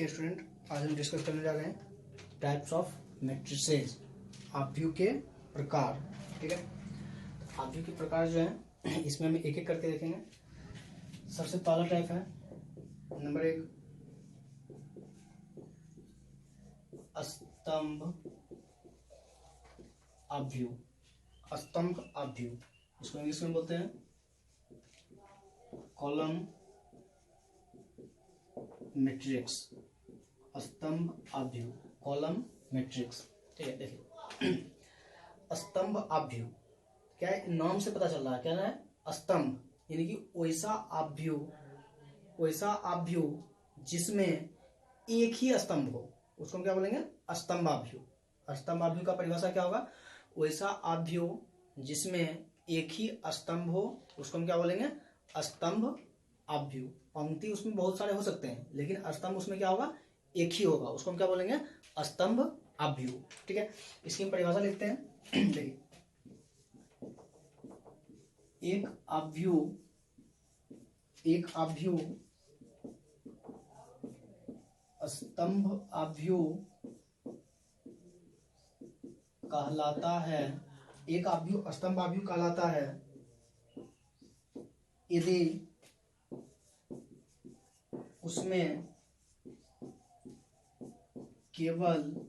देखिए स्टूडेंट, आज हम डिस्कस करने जा रहे हैं टाइप्स ऑफ मैट्रिसेस, आव्यूह के प्रकार। ठीक है, आव्यूह के प्रकार जो है इसमें हम एक एक करके देखेंगे। सबसे पहला टाइप है नंबर 1, स्तंभ आव्यूह। स्तंभ आव्यूह, इसको इंग्लिश में बोलते हैं कॉलम मैट्रिक्स। स्तंभ आव्यूह, कॉलम मैट्रिक्स। ठीक है, देखिए स्तंभ आव्यूह क्या है, नाम से पता चल रहा है क्या है, स्तंभ यानी कि वैसा आव्यूह जिसमें एक ही स्तंभ हो, उसको हम क्या बोलेंगे, स्तंभ आव्यूह। स्तंभ आव्यूह का परिभाषा क्या होगा, वैसा आव्यूह जिसमें एक ही स्तंभ हो, उसको हम क्या बोलेंगे, स्तंभ आव्यूह। पंक्ति उसमें बहुत सारे हो सकते हैं, लेकिन स्तंभ उसमें क्या होगा, एक ही होगा, उसको हम क्या बोलेंगे, स्तंभ आव्यूह। ठीक है, इसकी हम परिभाषा लिखते हैं। देखिए, एक आव्यूह स्तंभ आव्यूह कहलाता है। एक आव्यूह स्तंभ आव्यूह कहलाता है यदि उसमें केवल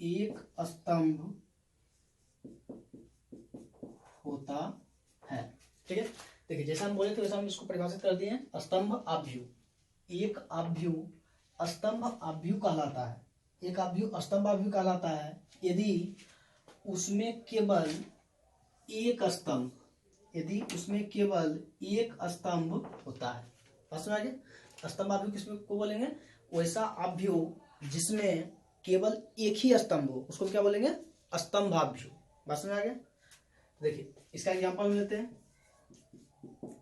एक स्तंभ होता है। ठीक है, देखिए जैसा हम बोले थे वैसा हम इसको परिभाषित कर दिए हैं, स्तंभ आव्यूह। एक आव्यूह स्तंभ आव्यूह कहलाता है। एक आव्यूह स्तंभ आव्यूह कहलाता है यदि उसमें केवल एक स्तंभ होता है। बात समझ आ गया? स्तंभ आव्यूह किसमें को बोलेंगे, वैसा आव्यूह जिसमें केवल एक ही स्तंभ हो, उसको क्या बोलेंगे, स्तंभ आव्यूह। बात समझ आ गया? देखिए इसका एग्जांपल लेते हैं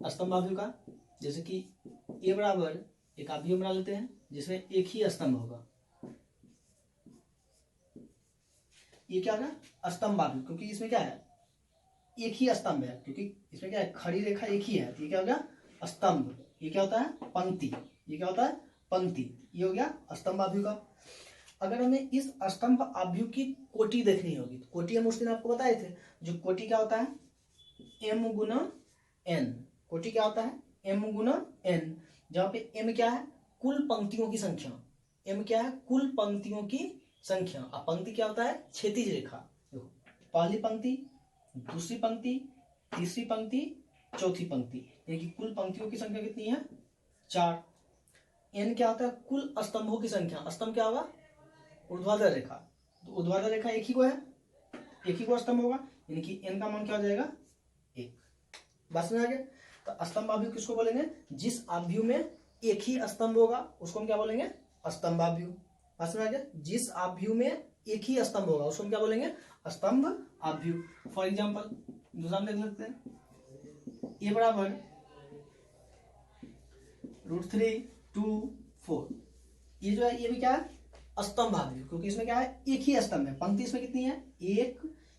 स्तंभ आव्यूह का। जैसे कि ए बराबर एक आव्यूह बना लेते हैं जिसमें एक ही स्तंभ होगा। ये क्या होगा, स्तंभ आव्यूह, क्योंकि इसमें क्या है, एक ही स्तंभ है, क्योंकि इसमें क्या है, खड़ी रेखा एक ही है। तो ये क्या हो गया, स्तंभ। ये क्या होता है, पंक्ति। ये क्या होता है, पंक्ति। ये हो गया स्तंभ आव्यूह का। अगर हमें इस स्तंभ आव्यूह की कोटि देखनी होगी, तो कोटि हम उस दिन आपको बताए थे, जो कोटि क्या होता है, m गुना n। कोटि क्या होता है, m गुना n, जहां पे m क्या है, कुल पंक्तियों की संख्या। m क्या है, कुल पंक्तियों की संख्या। अब पंक्ति क्या होता है, क्षैतिज रेखा। देखो, पहली पंक्ति, दूसरी पंक्ति, तीसरी पंक्ति, चौथी पंक्ति, यानी कि कुल पंक्तियों की संख्या कितनी है, 4। n क्या होता है, कुल स्तंभों की संख्या। स्तंभ क्या होगा, ऊर्ध्वाधर रेखा। तो ऊर्ध्वाधर रेखा एक ही को है, एक ही को स्तंभ होगा, यानी कि n का मान क्या हो जाएगा, 1। बात समझ आ गया? तो स्तंभ आव्यूह किसको बोलेंगे, जिस आव्यूह में एक ही स्तंभ होगा उसको हम क्या बोलेंगे, स्तंभ आव्यूह। बात समझ आ गया? जिस आव्यूह में एक ही स्तंभ होगा उसको हम क्या बोलेंगे, स्तंभ आव्यूह। फॉर एग्जाम्पल दूसरा हम देख सकते हैं, ए बराबर √3 2 4। ये जो है, ये भी क्या है, स्तंभ आव्यूह, क्योंकि इसमें क्या है, एक ही स्तंभ है। पंक्ति इसमें कितनी है, एक,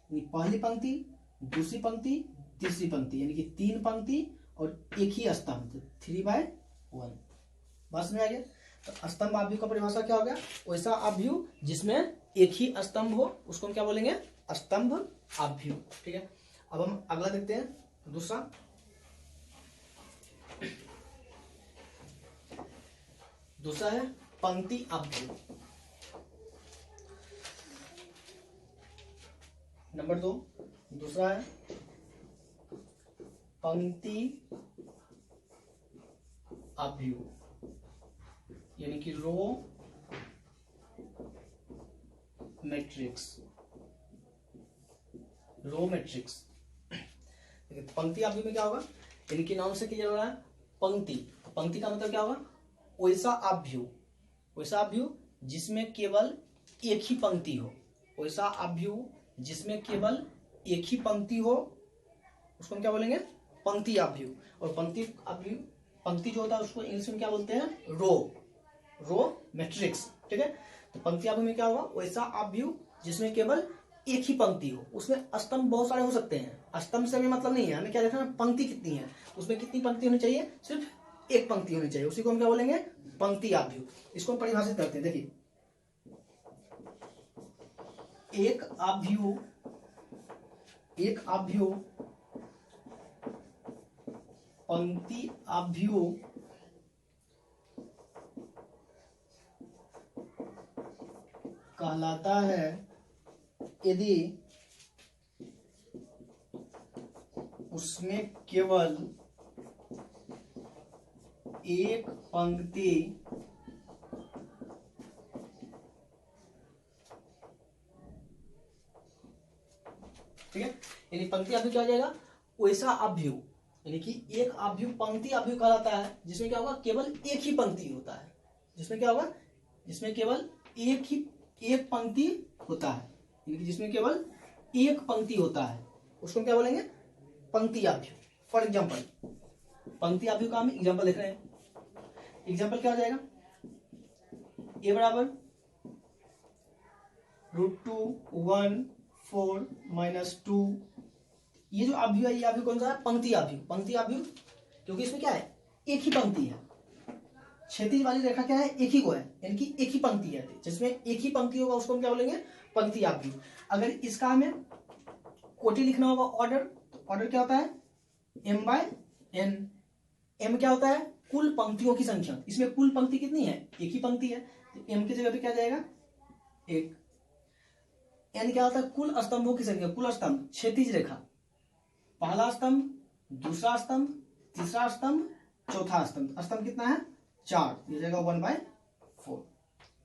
पहली पंक्ति, दूसरी पंक्ति, तीसरी पंक्ति, यानी कि 3 पंक्ति और एक ही स्तंभ, तो 3/1। बात समझ आ गया? तो स्तंभ आव्यूह का परिभाषा क्या हो गया, वैसा आव्यूह जिसमें एक ही स्तंभ हो, उसको हम क्या बोलेंगे, स्तंभ आव्यूह। ठीक है, अब हम अगला देखते हैं, दूसरा है पंक्ति आव्यूह। नंबर 2, दूसरा है पंक्ति आव्यूह, यानी कि रो मैट्रिक्स। पंक्ति आव्यूह में क्या होगा, यानी कि नाम से क्लियर हो रहा है, पंक्ति। पंक्ति का मतलब क्या होगा, वैसा आव्यूह जिसमें केवल एक ही पंक्ति हो। वैसा आव्यूह जिसमें केवल एक ही पंक्ति हो, उसको हम क्या बोलेंगे, पंक्ति आव्यूह। और पंक्ति जो होता है उसको इंग्लिश में क्या बोलते हैं, रो मैट्रिक्स। ठीक है, तो पंक्ति आव्यूह में क्या होगा, वैसा आव्यूह जिसमें केवल एक ही पंक्ति हो। उसमें स्तंभ बहुत सारे हो सकते हैं, स्तंभ से हमें मतलब नहीं है, हमें क्या देखना है, पंक्ति कितनी है, उसमें कितनी पंक्ति होनी चाहिए, सिर्फ एक पंक्ति होनी चाहिए, उसी को हम क्या बोलेंगे, पंक्ति आव्यूह। इसको हम परिभाषित करते हैं, देखिए एक आव्यूह पंक्ति आव्यूह कहलाता है यदि उसमें केवल एक पंक्ति ठीक है, यानी पंक्ति आव्यूह क्या हो जाएगा, वैसा आव्यूह, यानी कि एक आव्यूह पंक्ति आव्यूह कहलाता है जिसमें क्या होगा, केवल एक ही पंक्ति होता है, जिसमें क्या होगा, जिसमें केवल एक पंक्ति होता है, यानी कि जिसमें केवल एक पंक्ति होता है, उसको क्या बोलेंगे, पंक्ति आव्यूह। फॉर एग्जाम्पल पंक्ति आव्यूह का हम एग्जाम्पल देख रहे हैं, एग्जाम्पल क्या हो जाएगा, ए बराबर √2 1 4 -2, ये जो आव्यूह है ये आव्यूह कौन सा है, पंक्ति आव्यूह। पंक्ति आव्यूह क्योंकि इसमें क्या है, एक ही पंक्ति है, क्षैतिज वाली रेखा क्या है, एक ही को है, यानी कि एक ही पंक्ति है, जिसमें एक ही पंक्ति होगा उसको हम क्या बोलेंगे, पंक्ति आव्यूह। अगर इसका हमें कोटि लिखना होगा, ऑर्डर, तो ऑर्डर क्या होता है, m/n। m क्या होता है, कुल पंक्तियों की संख्या, इसमें कुल पंक्ति कितनी है, एक ही पंक्ति है, तो m की जगह पे क्या जाएगा, एक। n क्या होता है, कुल स्तंभों की संख्या, कुल स्तंभ, क्षैतिज रेखा, पहला स्तंभ, दूसरा स्तंभ, तीसरा स्तंभ, चौथा स्तंभ, स्तंभ कितना है, 4, ये जाएगा 1/4।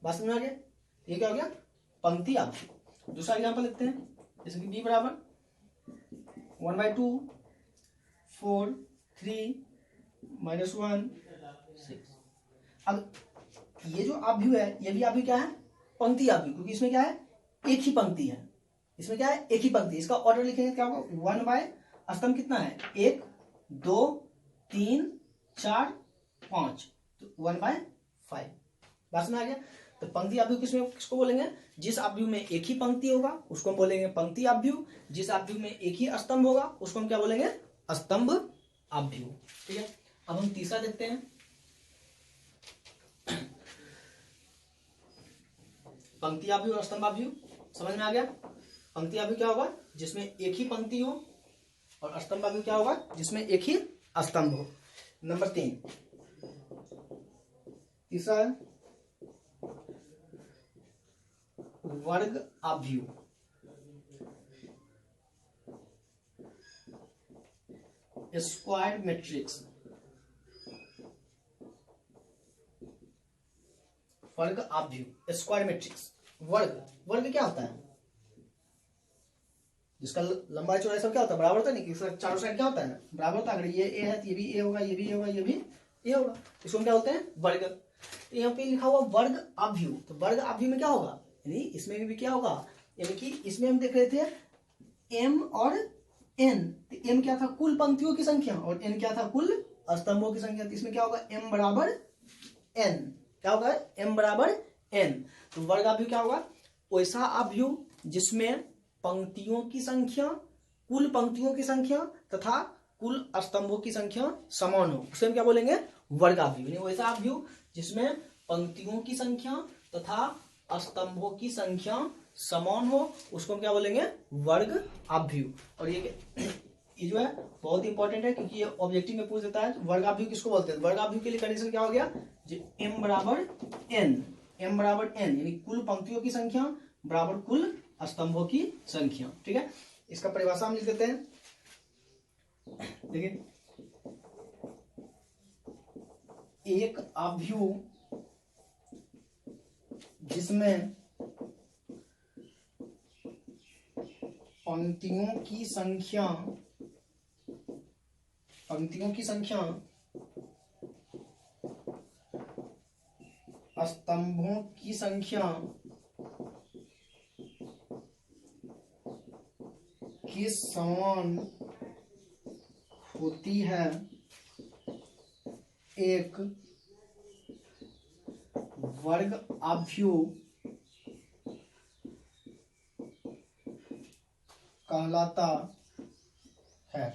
बात समझ में आ गया, ये क्या हो गया, पंक्ति आव्यूह। दूसरा एग्जांपल लिखते हैं, जैसे कि b बराबर 1/2 4 3 -1 6। अब ये जो आव्यूह है ये भी आव्यूह क्या है, पंक्ति आव्यूह, क्योंकि इसमें क्या है, एक ही पंक्ति है, इसमें क्या है, एक ही पंक्ति। इसका ऑर्डर लिखेंगे क्या होगा, 1 स्तंभ कितना है, 1 2 3 4 5, तो 1/5। बात में आ गया। तो पंक्ति आव्यूह किसको बोलेंगे, जिस आव्यूह में एक ही पंक्ति होगा उसको हम बोलेंगे पंक्ति आव्यूह, जिस आव्यूह में एक ही स्तंभ होगा उसको हम क्या बोलेंगे, स्तंभ आव्यूह। ठीक है, अब हम तीसरा देखते हैं, पंक्ति आव्यूह और स्तंभ आव्यूह। समझ में आ गया, पंक्ति आव्यूह क्या होगा, जिसमें एक ही पंक्ति हो, और स्तंभ आव्यूह क्या होगा, जिसमें एक ही स्तंभ हो। नंबर 3, तीसरा है वर्ग आव्यूह। स्क्वायर मैट्रिक्स, वर्ग आव्यूह, स्क्वायर मैट्रिक्स। वर्ग क्या होता है, जिसका लंबाई चौड़ाई सब क्या होता है, बराबर होता है, नहीं कि इसका चारों साइड क्या होता है, बराबर होता है। अगर ये ए है तो ये भी ए होगा, ये भी ए होगा, ये भी ए होगा, इसको हम क्या बोलते हैं, वर्ग। तो यहाँ पे लिखा हुआ वर्ग आव्यूह, तो वर्ग आव्यूह में क्या होगा, यानी इसमें भी क्या होगा, यानी कि इसमें हम देख रहे थे m और n, तो m क्या था, कुल पंक्तियों की संख्या, और n क्या था, कुल स्तंभों की संख्या। तो इसमें क्या होगा, m बराबर n, क्या होगा, m बराबर n। तो वर्ग आव्यूह क्या होगा, वैसा आव्यूह जिसमें पंक्तियों की संख्या, कुल पंक्तियों की संख्या तथा कुल स्तंभों की संख्या समान हो, उसे हम क्या बोलेंगे, वर्ग आव्यूह। वैसा आव्यूह जिसमें पंक्तियों की संख्या तथा स्तंभों की संख्या समान हो, उसको हम क्या बोलेंगे, वर्ग आव्यूह। और ये जो है बहुत इंपॉर्टेंट है, क्योंकि ये ऑब्जेक्टिव में पूछ देता है। वर्ग आव्यूह किसको बोलते हैं, वर्ग आव्यूह के लिए कंडीशन क्या हो गया, m बराबर n, यानी कुल पंक्तियों की संख्या बराबर कुल स्तंभों की संख्या। ठीक है, इसका परिभाषा हम लिख देते हैं, देखिए एक आव्यूह जिसमें पंक्तियों की संख्या स्तंभों की संख्या के समान होती है, एक वर्ग आव्यूह कहलाता है।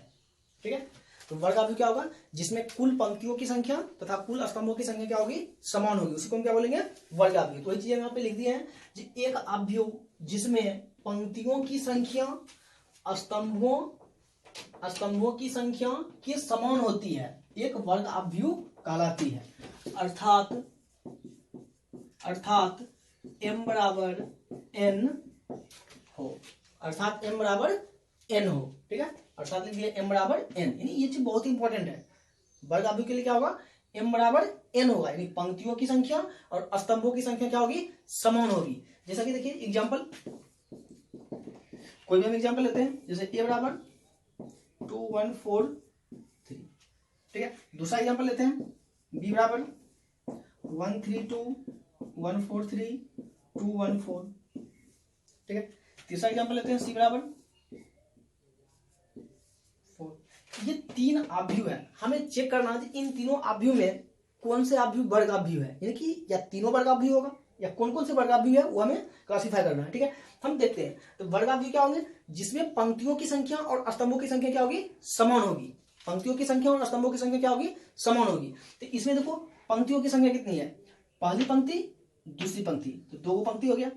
ठीक है, तो वर्गाभ्यू क्या होगा, जिसमें कुल पंक्तियों की संख्या तथा कुल स्तंभों की संख्या क्या होगी, समान होगी, उसी को हम क्या बोलेंगे, वर्गाभ्यू। तो ये चीजें यहाँ पे लिख दी है, एक अभ्यू जिसमें पंक्तियों की संख्या स्तंभों की संख्या के समान होती है, एक वर्गाभ्यू कहलाती है। अर्थात m बराबर n हो, ठीक है। अर्थात लिख दिया m बराबर n, यानी ये चीज बहुत इंपॉर्टेंट है। वर्गाभ्यू के लिए क्या होगा, m बराबर n होगा, यानी पंक्तियों की संख्या और स्तंभों की संख्या क्या होगी, समान होगी। जैसा कि देखिए एग्जांपल, कोई भी हम एग्जांपल लेते हैं, जैसे a बराबर 2 1 4 3, ठीक है। दूसरा एग्जांपल लेते हैं, b बराबर 1 3 2 1 4 3 2 1 4, ठीक है। तीसरा एग्जांपल लेते हैं, c बराबर 4। ये 3 आभ्यू है, हमें चेक करना है इन तीनों आभ्यू में कौन से आभ्यू वर्गाभ्यू है, यानी कि या तीनों वर्गाभ्यू होगा या कौन कौन से वर्गाभ्यू है वो हमें क्लासिफाई करना है, ठीक है। हम देखते हैं, तो वर्गाभ्यू क्या होंगे, जिसमें पंक्तियों की संख्या और स्तंभों की संख्या क्या होगी, समान होगी। पंक्तियों की संख्या और स्तंभों की संख्या क्या होगी, समान होगी। तो इसमें देखो पंक्तियों की संख्या कितनी है, पहली पंक्ति दूसरी पंक्ति, तो 2 पंक्ति हो गया,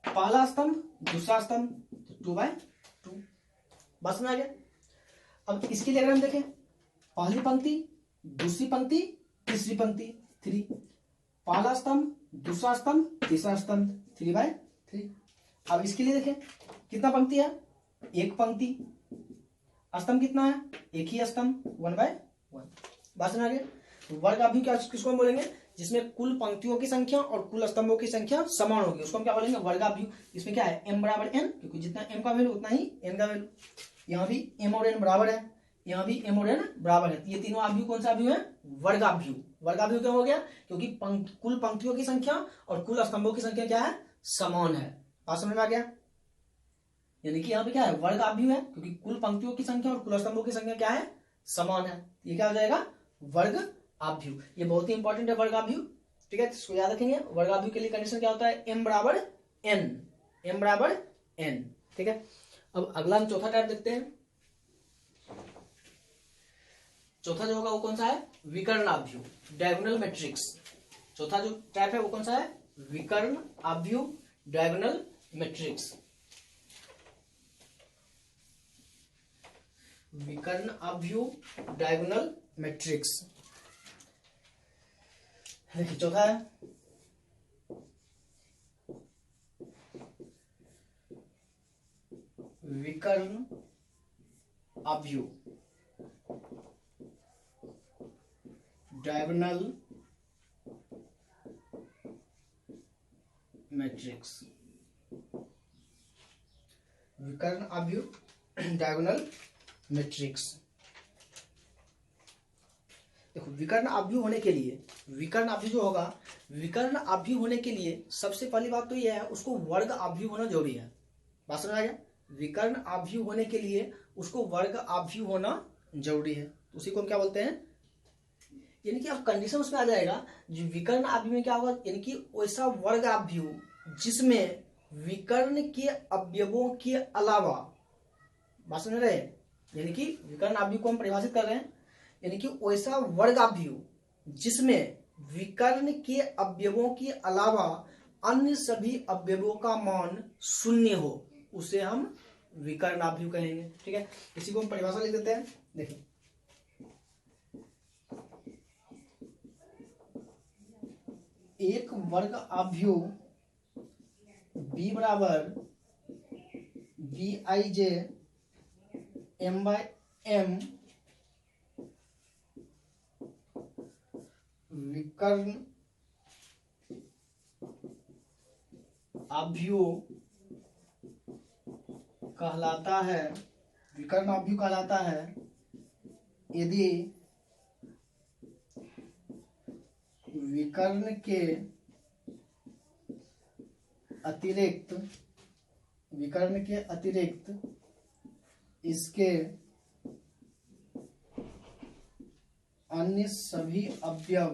पहला स्तंभ दूसरा स्तंभ, तो 2 बाय 2, बस में आ गया। अब इसके लिए अगर हम देखें, पहली पंक्ति दूसरी पंक्ति तीसरी पंक्ति 3, पहला स्तंभ दूसरा स्तंभ तीसरा स्तंभ 3 बाय 3। अब इसके लिए देखें, कितना पंक्ति है, एक पंक्ति, स्तंभ कितना है, एक ही स्तंभ 1 बाय 1, बस में आ गया। वर्गाभ्यू क्या किसको हम बोलेंगे, जिसमें कुल पंक्तियों की संख्या और कुल स्तंभों की संख्या समान होगी, उसको हम क्या बोलेंगे, वर्गाभ्यू। इसमें क्या है, m बराबर n, क्योंकि जितना m का वैल्यू उतना ही n का वैल्यू। यहाँ भी m और n बराबर है, यहाँ भी m और n बराबर है, ये तीनों आभ्यू कौन सा आभ्यू है, वर्गाभ्यू। वर्गाभ्यू क्यों हो गया, क्योंकि कुल पंक्तियों की संख्या और कुल स्तंभों की संख्या क्या है, समान है। बात समझ में आ गया, यानी कि यहाँ पे क्या है, वर्गाभ्यू है, क्योंकि कुल पंक्तियों की संख्या और कुल स्तंभों की संख्या क्या है, समान है। ये क्या हो जाएगा, वर्गाभ्यू। ये बहुत ही इंपॉर्टेंट है वर्गाभ्यू, ठीक है, इसको याद रखेंगे। वर्गाभ्यू के लिए कंडीशन क्या होता है, m बराबर n, ठीक है। अब अगला हम चौथा टाइप देखते हैं। चौथा जो होगा वो कौन सा है, विकर्णाभ्यू, डायगोनल मैट्रिक्स। चौथा जो टाइप है वो कौन सा है, विकर्णाभ्यू, डायगोनल मैट्रिक्स। विकर्णाभ्यू डायगोनल मैट्रिक्स, देखिए चौथा है, विकर्णाभ्यू डायगोनल मैट्रिक्स, विकर्णाभ्यू डायगोनल मैट्रिक्स। देखो विकर्णाभ्यू होने के लिए, विकर्णाभ्यू जो होगा, विकर्णाभ्यू होने के लिए सबसे पहली बात तो यह है, उसको वर्गाभ्यू होना जरूरी है। बात समझ आ गया, विकर्णाभ्यू होने के लिए उसको वर्गाभ्यू होना जरूरी है, उसी को हम क्या बोलते हैं, यानी कि अब कंडीशन उसमें आ जाएगा, जो विकर्णाभ्यू में क्या होगा, यानी कि वैसा वर्गाभ्यू जिसमें विकर्ण के अवयवों के अलावा, बात समझ रहे हैं, यानी कि विकर्णाभ्यू को हम परिभाषित कर रहे हैं, यानी कि वैसा वर्गाभ्यू जिसमें विकर्ण के अवयवों के अलावा अन्य सभी अवयवों का मान 0 हो, उसे हम विकर्णाभ्यू कहेंगे, ठीक है। इसी को हम परिभाषा लिख देते हैं, देखिए एक वर्गाभ्यू b बराबर bij m बाय m विकर्णाभ्यू कहलाता है, विकर्णाभ्यू कहलाता है यदि विकर्ण के अतिरिक्त इसके अन्य सभी अवयव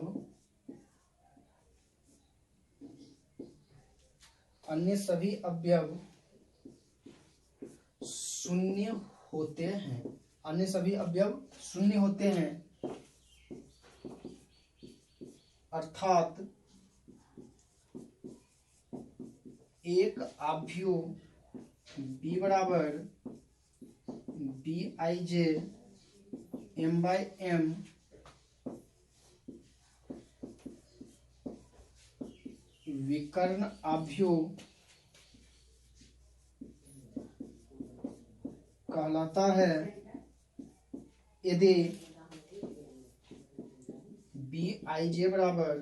0 होते हैं। अन्य सभी अवयव शून्य होते हैं, अर्थात एक आव्यूह B बराबर BIJ M/m विकर्ण आव्यूह कहलाता है यदि BIJ बराबर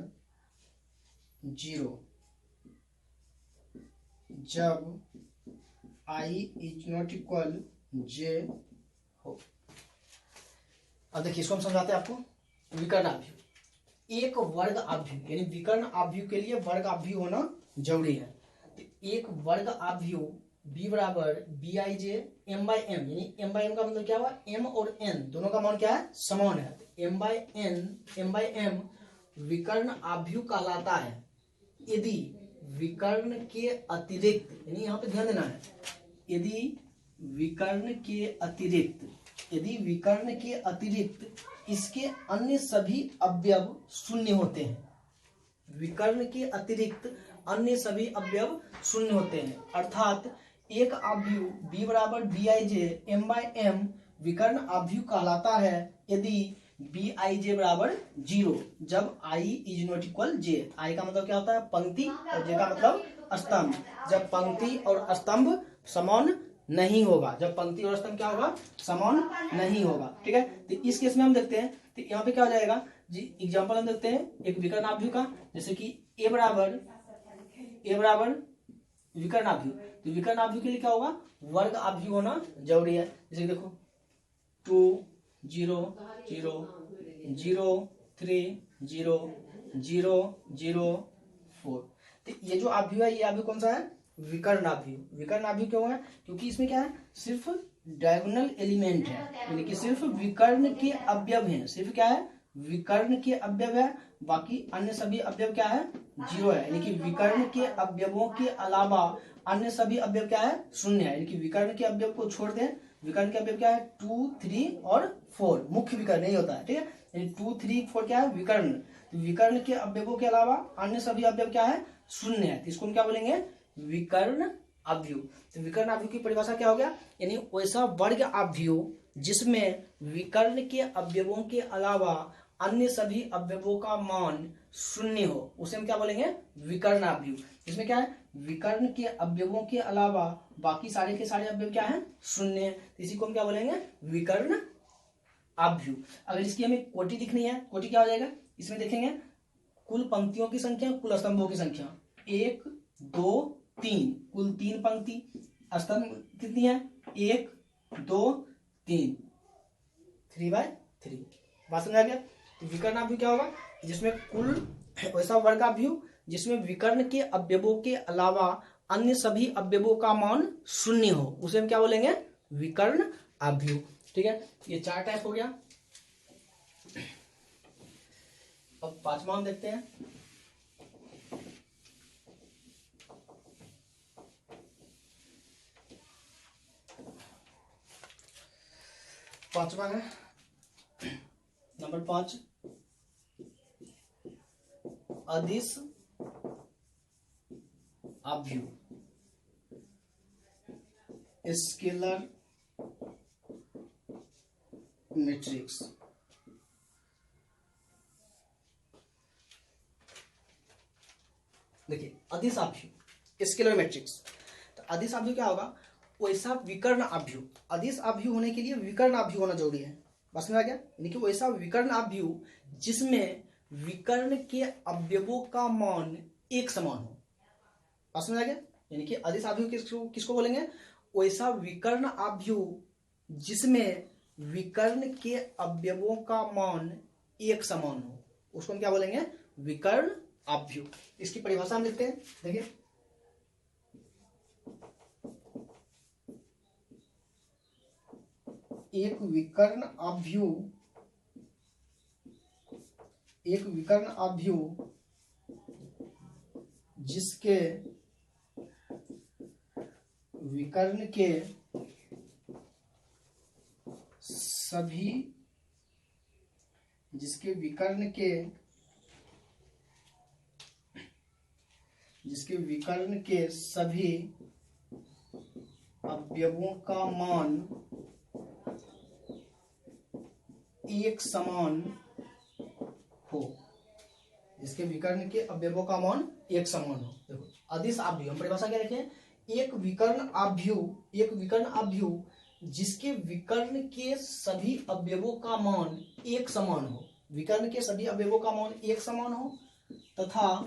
0, जब I is not equal J हो। अब देखिए इसको हम समझाते हैं आपको। विकर्ण आव्यूह, एक वर्ग आव्यूह यानी विकर्ण आव्यूह के लिए वर्ग आव्यूह होना जरूरी है। तो एक वर्ग आव्यूह B बराबर BIJ M/m, यानी M/m का मतलब क्या हुआ, M और N दोनों का मान क्या है, समान है। M/m विकर्ण आव्यूह कहलाता है यदि विकर्ण के अतिरिक्त, यानी यहाँ पे ध्यान देना है, यदि विकर्ण के अतिरिक्त इसके अन्य सभी अवयव शून्य होते हैं। विकर्ण के अतिरिक्त अन्य सभी अवयव शून्य होते हैं, अर्थात एक आव्यूह B बराबर BIJ M/m विकर्ण आव्यूह कहलाता है यदि BIJ बराबर 0, जब I is not equal J। I का मतलब क्या होता है, पंक्ति, और J का मतलब स्तंभ। जब पंक्ति और स्तंभ समान नहीं होगा, जब पंक्ति और स्तंभ क्या होगा, समान नहीं होगा। ठीक है, तो इस केस में हम देखते हैं, तो यहाँ पे क्या हो जाएगा जी, एग्जांपल हम देखते हैं एक विकर्ण आव्यूह का, जैसे कि A बराबर विकर्ण आव्यूह। तो विकर्ण आव्यूह के लिए क्या होगा, वर्ग आव्यूह होना जरूरी है। जैसे देखो 2 0 0 0 3 0 0 0 4। तो ये जो आव्यूह है, ये आव्यूह कौन सा है, विकर्ण आव्यूह। विकर्ण आव्यूह क्यों है, क्योंकि इसमें क्या है, सिर्फ डायगोनल एलिमेंट है, यानी कि सिर्फ विकर्ण के अवयव हैं। सिर्फ क्या है, विकर्ण के अवयव है, बाकी अन्य सभी अवयव क्या है, 0 है। यानी कि विकर्ण के अवयवों के अलावा अन्य सभी अवयव क्या है, शून्य है। यानी कि विकर्ण के अवयव को छोड़ दें, विकर्ण के अवयव क्या है, 2 3 और 4 मुख्य विकर्ण नहीं होता है। ठीक है, यानी 2 3 4 क्या है, विकर्ण। तो विकर्ण के अवयवों के अलावा अन्य सभी अवयव क्या है, शून्य है। तो इसको हम क्या बोलेंगे, विकर्ण आव्यूह। तो विकर्ण आव्यूह की परिभाषा क्या हो गया, यानी वैसा वर्ग आव्यूह जिसमें विकर्ण के अवयवों के अलावा अन्य सभी अवयवों का मान शून्य हो, उसे हम क्या बोलेंगे, विकर्ण आव्यूह। इसमें क्या है, विकर्ण के अवयवों के अलावा बाकी सारे के सारे अवयव क्या है, शून्य। तो इसी को हम क्या बोलेंगे, विकर्ण आव्यूह। अगर इसकी हमें कोटि दिखनी है, कोटि क्या हो जाएगा, इसमें देखेंगे कुल पंक्तियों की संख्या, कुल स्तंभों की संख्या, 1 2 3, कुल 3 पंक्ति, स्तंभ कितनी है, 1 2 3, 3/3। बात समझ आ गया। तो विकर्ण आव्यूह क्या होगा, जिसमें कुल वैसा वर्ग आव्यूह जिसमें विकर्ण के अवयवों के अलावा अन्य सभी अवयवों का मान शून्य हो, उसे हम क्या बोलेंगे, विकर्ण आव्यूह। ठीक है, ये 4 टाइप हो गया। अब 5वां हम देखते हैं। पांचवा है नंबर 5, अदिश आव्यूह, स्केलर मैट्रिक्स। देखिए अदिश आव्यूह, स्केलर मैट्रिक्स। तो अदिश आव्यूह क्या होगा, वैसा विकर्ण आव्यूह। अदिश आव्यूह होने के लिए विकर्ण आव्यूह होना जरूरी है। बस में आ गया, यानी कि वैसा विकर्ण आव्यूह जिसमें विकर्ण के अवयवों का मान एक समान हो। बस में आ गया, यानी कि अदिश आव्यूह किसको बोलेंगे, वैसा विकर्ण आव्यूह जिसमें विकर्ण के अवयवों का मान एक समान हो, उसको हम क्या बोलेंगे, विकर्ण आव्यूह। इसकी परिभाषा हम लिखते हैं, देखिए एक विकर्ण आव्यूह जिसके विकर्ण के सभी जिसके विकर्ण के सभी अवयवों का मान एक समान हो, जिसके विकर्ण के अवयवों का मान एक समान हो। देखो अदिश आव्यूह, हम परिभाषा क्या लिखें, एक विकर्ण आव्यूह जिसके विकर्ण के सभी अवयवों का मान एक समान हो, विकर्ण के सभी अवयवों का मान एक समान हो, तथा,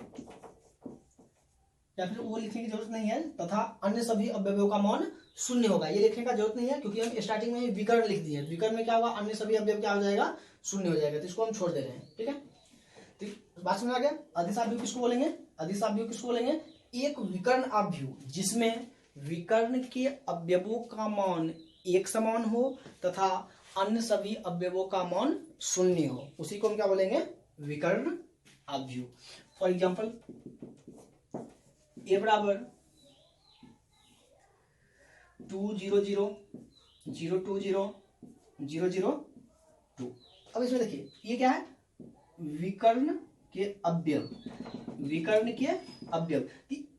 या फिर वो लिखने की जरूरत नहीं है, तथा अन्य सभी अवयवों का मान शून्य होगा। ये लिखने का जरूरत नहीं है क्योंकि हम स्टार्टिंग में ही विकर्ण लिख दिए। विकर्ण में क्या होगा, अन्य सभी अवयव क्या हो जाएगा, शून्य हो जाएगा, तो इसको हम छोड़ दे रहे हैं। ठीक है, तो बात समझ आ गया। अदिश आव्यूह किसको बोलेंगे, अदिश आव्यूह किसको बोलेंगे, एक विकर्ण आव्यूह जिसमें विकर्ण के अवयवों का मान एक समान हो तथा अन्य सभी अवयवों का मान शून्य हो, उसी को हम क्या बोलेंगे, विकर्ण आव्यूह। फॉर एग्जाम्पल ए बराबर 2 0 0 0 2 0 0 0 2। अब इसमें देखिए ये क्या है, विकर्ण के अवयव, विकर्ण के अवयव।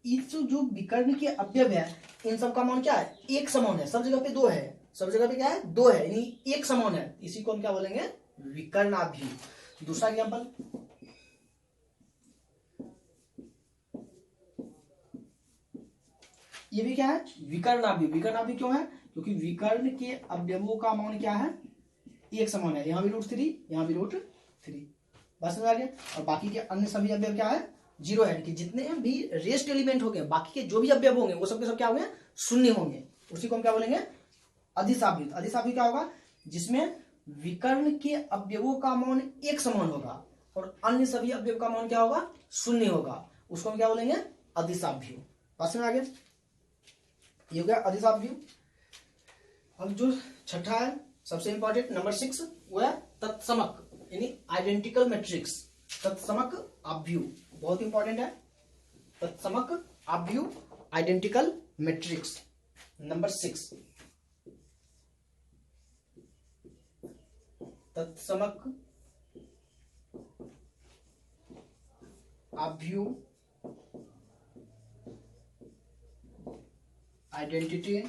इस जो विकर्ण के अवयव है इन सब का मान क्या है, एक समान है, सब जगह पे दो है, सब जगह पे क्या है, दो है, यानी एक समान है, इसी को हम क्या बोलेंगे, विकर्णाभ्यूह। दूसरा एग्जांपल ये भी क्या है, विकर्णाभ्यूह। विकर्णाभ्यूह क्यों है, क्योंकि विकर्ण के अवयवों का मान क्या है, एक समान है, यहां भी √3 यहां भी √3। बस समझ आ गया। और बाकी के अन्य सभी अवयव क्या है, जीरो है, कि जितने भी रेस्ट एलिमेंट हो गए, बाकी के जो भी अवयव होंगे वो सबके सब क्या होंगे, शून्य होंगे, उसी को हम क्या बोलेंगे, अदिश आव्यूह। अदिश आव्यूह क्या होगा, जिसमें विकर्ण के अवयवों का मान एक समान होगा और अन्य सभी अवयव का मान क्या होगा, शून्य होगा, उसको हम क्या बोलेंगे, अदिश आव्यूह। बात समझ आ गया, ये हो गया अदिश आव्यूह। अब जो छठा है सबसे इंपॉर्टेंट नंबर 6 वो है तत्समक, यानी आइडेंटिकल मैट्रिक्स। तत्समक आव्यूह बहुत इंपॉर्टेंट है, तत्समक आव्यूह आइडेंटिकल मैट्रिक्स नंबर 6। तत्समक आव्यूह आइडेंटिटी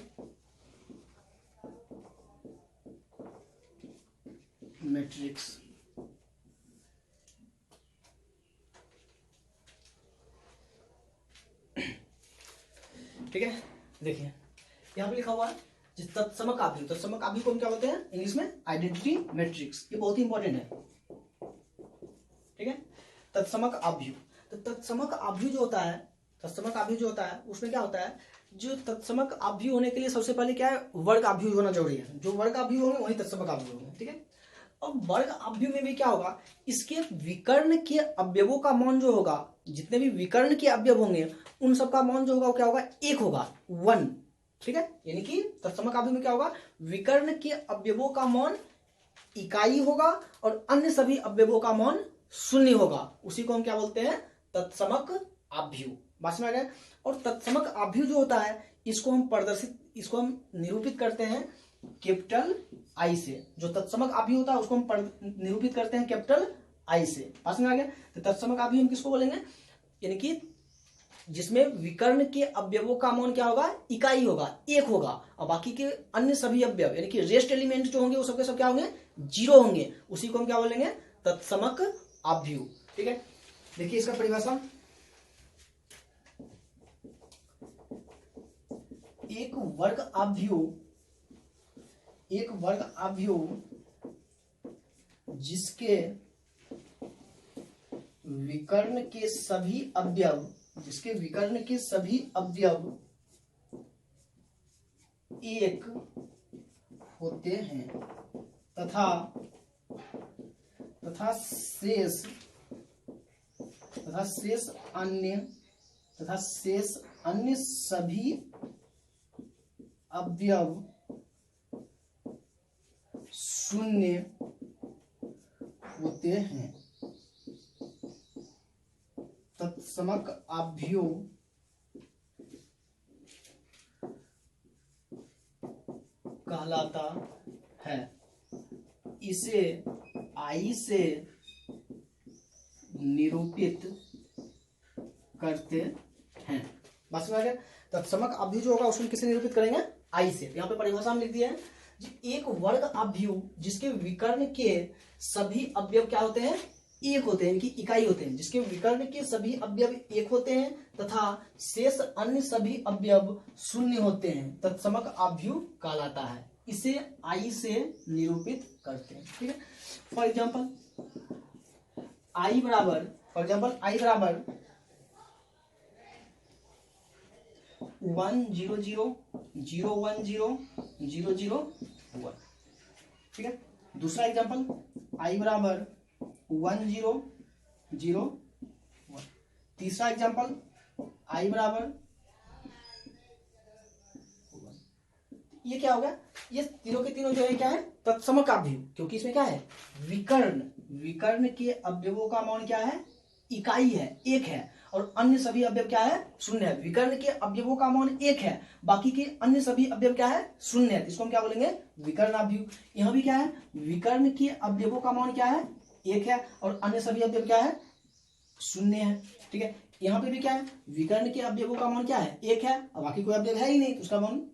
मैट्रिक्स। ठीक है, देखिए यहां पे लिखा हुआ है तत्समक आव्यूह। तत्समक आव्यूह को हम क्या बोलते हैं इंग्लिश में, आइडेंटिटी मैट्रिक्स। ये बहुत ही इंपॉर्टेंट है। ठीक है, तत्समक आव्यूह। तो तत्समक आव्यूह जो होता है, तत्समक आव्यूह जो होता है उसमें क्या होता है, जो तत्समक आव्यूह होने के लिए सबसे पहले क्या है, वर्ग आव्यूह होना जरूरी है। जो वर्ग आव्यूह होंगे वही तत्समक आव्यूह होंगे। ठीक है, अब वर्ग आव्यूह में भी क्या होगा, इसके विकर्ण के अवयवों का मान जो होगा, जितने भी विकर्ण के अवयव होंगे उन सबका मान जो होगा वो क्या होगा, एक होगा, 1। ठीक है, यानी कि तत्समक आव्यूह में क्या होगा, विकर्ण के अवयवों का मान इकाई होगा और अन्य सभी अवयवों का मान शून्य होगा, उसी को हम क्या बोलते हैं, तत्समक आव्यूह। बात समझ आ गया। और तत्समक आव्यूह जो होता है इसको हम निरूपित करते हैं कैपिटल आई से। जो तत्समक आव्यूह होता है उसको हम निरूपित करते हैं कैपिटल आई से। बात समझ आ गया। तो तत्समक आव्यूह हम किसको बोलेंगे, यानी कि जिसमें विकर्ण के अवयवों का मान क्या होगा, इकाई होगा, एक होगा, और बाकी के अन्य सभी अवयव यानी कि रेस्ट एलिमेंट जो होंगे वो सबके सब क्या होंगे, जीरो होंगे, उसी को हम क्या बोलेंगे, तत्समक आव्यूह। ठीक है, देखिए इसका परिभाषा, एक वर्ग आव्यूह जिसके विकर्ण के सभी अवयव एक होते हैं तथा शेष अन्य सभी अवयव शून्य होते हैं। तत्समक आव्यूह कहलाता है। इसे आई से निरूपित करते हैं। बस में आ गया। तत्समक अभ्यु जो होगा उसको किससे निरूपित करेंगे? आई से। यहाँ पे परिभाषा में लिख दिया है, एक वर्ग अभ्यु जिसके विकर्ण के सभी अवयव क्या होते हैं? एक होते हैं, इनकी इकाई होते हैं। जिसके विकर्ण के सभी अवयव एक होते हैं तथा शेष अन्य सभी अवयव शून्य होते हैं, तत्समक अभ्यु कहलाता है। इसे आई से निरूपित करते हैं। ठीक है। फॉर एग्जाम्पल आई बराबर 1 0 0 0 1 0 0 0 1। ठीक है। दूसरा एग्जाम्पल आई बराबर 1 0 0 1। तीसरा एग्जाम्पल आई बराबर 1। ये क्या हो गया? ये तीनों के तीनों जो है क्या है? तत्समक अवयव, क्योंकि इसमें क्या है? विकर्ण के अवयवों का मान क्या है? इकाई है, एक है, और अन्य सभी अवयव क्या है? शून्य है। विकर्ण के अवयवों का मान एक है, बाकी के अन्य सभी अवयव क्या है? शून्य है। इसको हम क्या बोलेंगे? विकर्ण अवयव। यहाँ भी क्या है? विकर्ण के अवयवों का मान क्या है? एक है, और अन्य सभी अवयव क्या है? शून्य है। ठीक है। यहाँ पे भी क्या है? विकर्ण के अवयवों का मान क्या है? एक है, और बाकी कोई अवयव है ही नहीं, तो उसका मान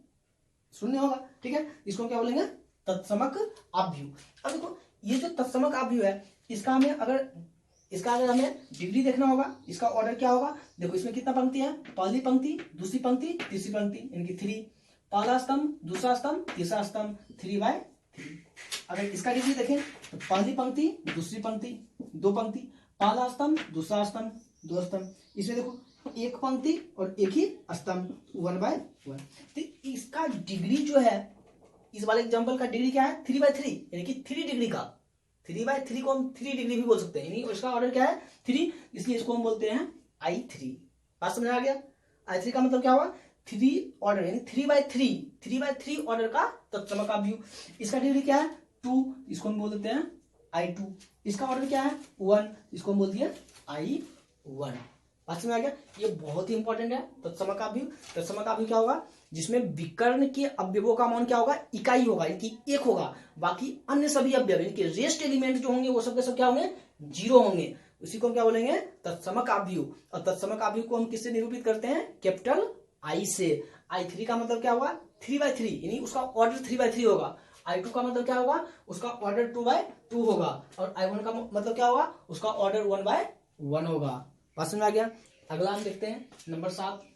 शून्य होगा। ठीक है। इसको क्या बोलेंगे? तत्समक अवयव। अब देखो, ये जो तत्समक अवयव है, इसका अगर हमें डिग्री देखना होगा, इसका ऑर्डर क्या होगा? देखो, इसमें कितना पंक्ति है? पहली पंक्ति, दूसरी पंक्ति, तीसरी पंक्ति, इनकी 3। पहला स्तंभ, दूसरा स्तंभ, तीसरा स्तंभ, 3/3। अगर इसका डिग्री देखें तो पहली पंक्ति, दूसरी पंक्ति, 2 पंक्ति, पहला स्तंभ, दूसरा स्तंभ, 2 स्तंभ। इसमें देखो, एक पंक्ति और एक ही स्तंभ, 1/1। तो इसका डिग्री जो है, इस वाले एग्जाम्पल का डिग्री क्या है? 3/3, यानी कि 3 डिग्री का। 3/3 को हम 3 डिग्री भी बोल सकते हैं, यानी इसका ऑर्डर क्या है? 3, इसलिए इसको हम बोलते हैं I3। बात समझ आ गया? I3 का मतलब क्या हुआ? 3 ऑर्डर, यानी 3/3 ऑर्डर का तत्समक अवयव। इसका डिग्री क्या है? 2, इसको हम बोल देते हैं I2। इसका ऑर्डर क्या है? 1, इसको हम बोल दिए I1। बात समझ आ गया? ये बहुत ही इंपॉर्टेंट है तत्समक अवयव। तत्समक अवयव क्या होगा? जिसमें विकर्ण के अवयवों का मान क्या होगा? इकाई होगा, इनकी एक होगा, बाकी अन्य सभी अवयव, इनके रेस्ट एलिमेंट जो होंगे वो सब के सब क्या होंगे? 0 होंगे। उसी को हम क्या बोलेंगे? तत्समक अवयव। और तत्समक अवयव को हम किससे निरूपित करते हैं? कैपिटल आई से। I3 का मतलब क्या होगा? 3/3, यानी उसका ऑर्डर 3/3 होगा। I2 का मतलब क्या होगा? उसका ऑर्डर 2/2 होगा। और I1 का मतलब क्या होगा? उसका ऑर्डर 1/1 होगा। बात समझ आ गया? अगला हम देखते हैं नंबर 7।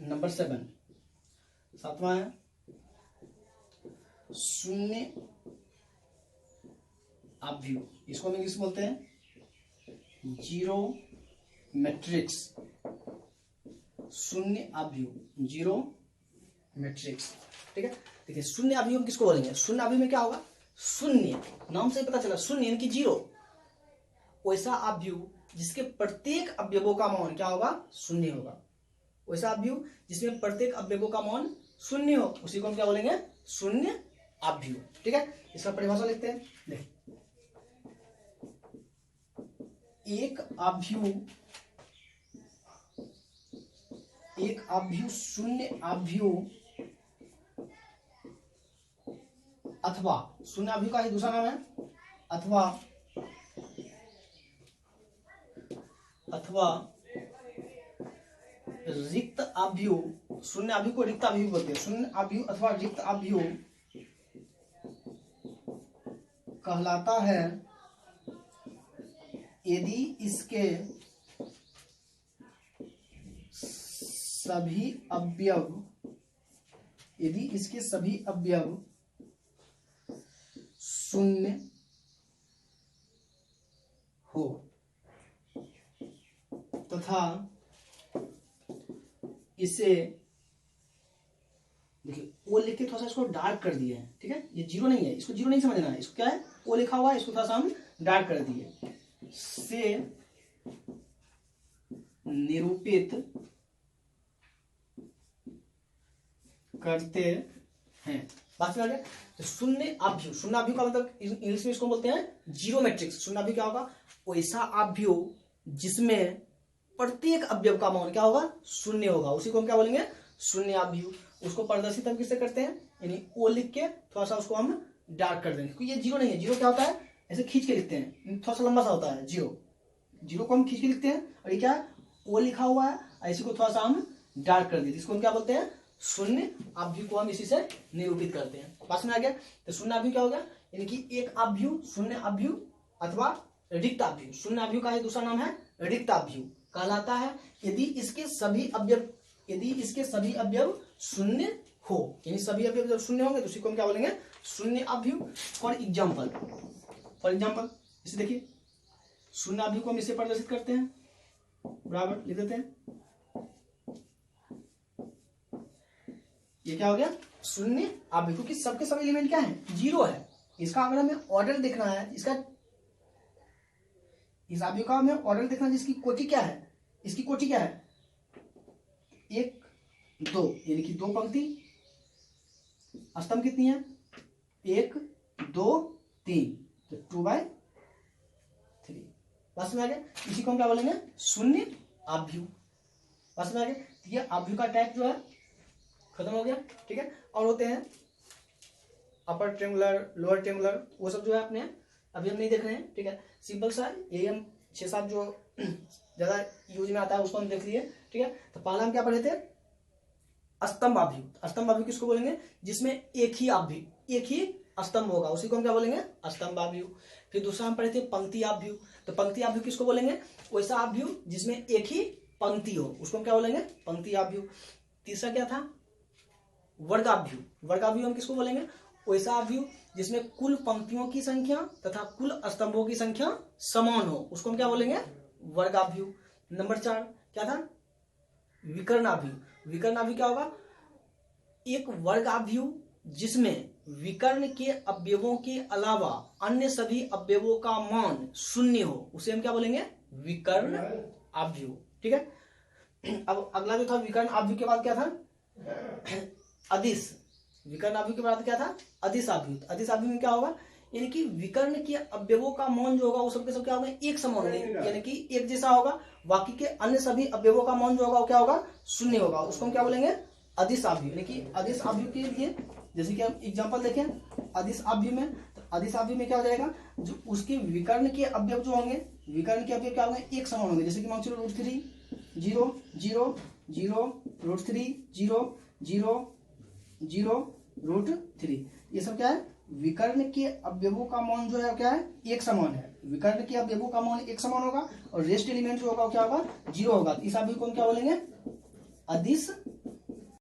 नंबर 7, 7वां है शून्य अवयव। इसको हम इंग्लिश बोलते हैं जीरो मैट्रिक्स। शून्य अवयव, जीरो मैट्रिक्स। ठीक है। देखिए, शून्य अवयव हम किसको बोलेंगे? शून्य अवयव में क्या होगा? शून्य, नाम से पता चला, शून्य यानी कि 0। वैसा अवयव जिसके प्रत्येक अवयवों का मान क्या होगा? शून्य होगा। वैसा अवयव जिसमें प्रत्येक अवयवों का मान शून्य हो, उसी को हम क्या बोलेंगे? शून्य अवयव। ठीक है। इसका परिभाषा लिखते हैं। देख, एक अवयव शून्य अवयव अथवा, शून्य अवयव का ही दूसरा नाम है अथवा रिक्त अवयव। शून्य अवयव को रिक्त अवयव बोलते हैं। शून्य अवयव अथवा रिक्त अवयव कहलाता है यदि इसके सभी अवयव शून्य हो तथा इसे, देखिए ओ लिख के थोड़ा सा इसको डार्क कर दिए है। ठीक है। ये 0 नहीं है, इसको 0 नहीं समझना है। इसको क्या है? ओ लिखा हुआ है, इसको थोड़ा सा हम डार्क कर दिए। से निरूपित करते हैं। बात समझ आ गया। तो शून्याभ्यु, शून्याभ्यु का मतलब इंग्लिश में इसको बोलते हैं जीरो मैट्रिक्स। शून्याभ्यु क्या होगा, वैसा आभ्यु जिसमें प्रत्येक अवयव का मान क्या होगा, शून्य होगा, उसी को हम क्या बोलेंगे, शून्याभ्यु। उसको प्रदर्शित हम किससे करते हैं, यानी ओ लिख के थोड़ा सा उसको हम डार्क कर देंगे, क्योंकि ये जीरो नहीं है। जीरो क्या होता है, ऐसे खींच के लिखते हैं, थोड़ा सा लंबा सा होता है जीरो, जीरो को हम खींच के लिखते हैं। और ये क्या है, ओ लिखा हुआ है, इसी को थोड़ा सा हम डार्क कर देते, इसको हम क्या बोलते हैं, शून्य आभ्यु को हम इसी से निरूपित करते हैं। पास में आ गया। तो शून्य आभ्यु क्या होगा, यानी कि एक आभ्यु शून्य आभ्यु अथवा रिक्त आभ्यु। शून्य आभ्यु का दूसरा नाम है रिक्त आभ्यु कहलाता है यदि इसके सभी अवयव शून्य हो, यानी सभी अवयव जब शून्य होंगे तो उसी को हम क्या बोलेंगे, शून्य आभ्यु। फॉर एग्जाम्पल इसे देखिए, शून्य आभ्यु को हम इसे प्रदर्शित करते हैं, बराबर लिख देते हैं। ये क्या हो गया, शून्य आभ्यु, क्योंकि सबके सभी एलिमेंट क्या है, जीरो है। इसका अगर हमें ऑर्डर देखना है, इस आभ्यु का हमें ऑर्डर देखना है, जिसकी कोटि क्या है, इसकी कोटि क्या है, 1 2, यानी कि 2 पंक्ति, स्तंभ कितनी है, 1 2 3, तो 2/3। बस में आ गया। इसी को हम क्या बोलेंगे, शून्य आभ्यु। बस में आ गया। ये आभ्यु का टाइप जो है खत्म हो गया, ठीक है। और होते हैं अपर ट्रेंगुलर, लोअर ट्रेंगुलर, वो सब जो है अपने अभी हम नहीं देख रहे हैं, ठीक है। सिंपल सा यही हम 6-7 जो ज्यादा यूज में आता है उसको हम देख लिए, ठीक है। तो पहला हम क्या पढ़े थे, स्तंभ आभ्यु। स्तंभ आभ्यु किसको बोलेंगे, जिसमें एक ही स्तंभ होगा, उसी को हम क्या बोलेंगे, स्तंभ आभ्यु। फिर दूसरा हम पढ़े थे पंक्ति आभ्यु। तो पंक्ति आभ्यु किसको बोलेंगे, वैसा आभ्यु जिसमें एक ही पंक्ति हो, उसको हम क्या बोलेंगे, पंक्ति आभ्यु। तीसरा क्या था, वर्गाभ्यु। वर्गाभ्यु हम किसको बोलेंगे, वैसा आभ्यु जिसमें कुल पंक्तियों की संख्या तथा कुल स्तंभों की संख्या समान हो, उसको हम क्या बोलेंगे, वर्गाभ्यु। नंबर 4 क्या था, विकर्णाभ्यु। विकर्णाभ्यु क्या होगा, एक वर्गाभ्यु जिसमें विकर्ण के अवयवों के अलावा अन्य सभी अवयवों का मान शून्य हो, उसे हम क्या बोलेंगे, विकर्ण आभ्यु, ठीक है। अब अगला जो था विकर्ण आभ्यु के बाद क्या था, अदिश। विकर्ण आभ्यु के बाद क्या था, अदिश आभ्यु। अदिश आभ्यु में क्या होगा, यानी कि विकर्ण के अवयवों का मान जो होगा वो सबके सब क्या होगा, एक समान होंगे, यानी कि एक जैसा होगा। बाकी के अन्य सभी अवयवों का मान जो होगा वो क्या होगा, शून्य होगा, उसको हम क्या बोलेंगे, अदिश आभ्यु। यानी कि अदिश आभ्यु के लिए जैसे कि हम एग्जांपल देखें अदिश आभ्यु में, तो अदिश आभ्यु में क्या हो जाएगा, जो उसके विकर्ण के अवयव जो होंगे, विकर्ण के अवयव क्या होंगे, एक समान होंगे। जैसे कि मान चलो √3 0 0 0, √3 0 0 0, √3, ये सब क्या है, विकर्ण के अवयवों का मान जो है क्या है, एक समान है। विकर्ण के अवयवों का मान एक समान होगा और रेस्ट एलिमेंट जो होगा क्या होगा, 0 होगा। इस आभ्यु को हम क्या बोलेंगे, अदिश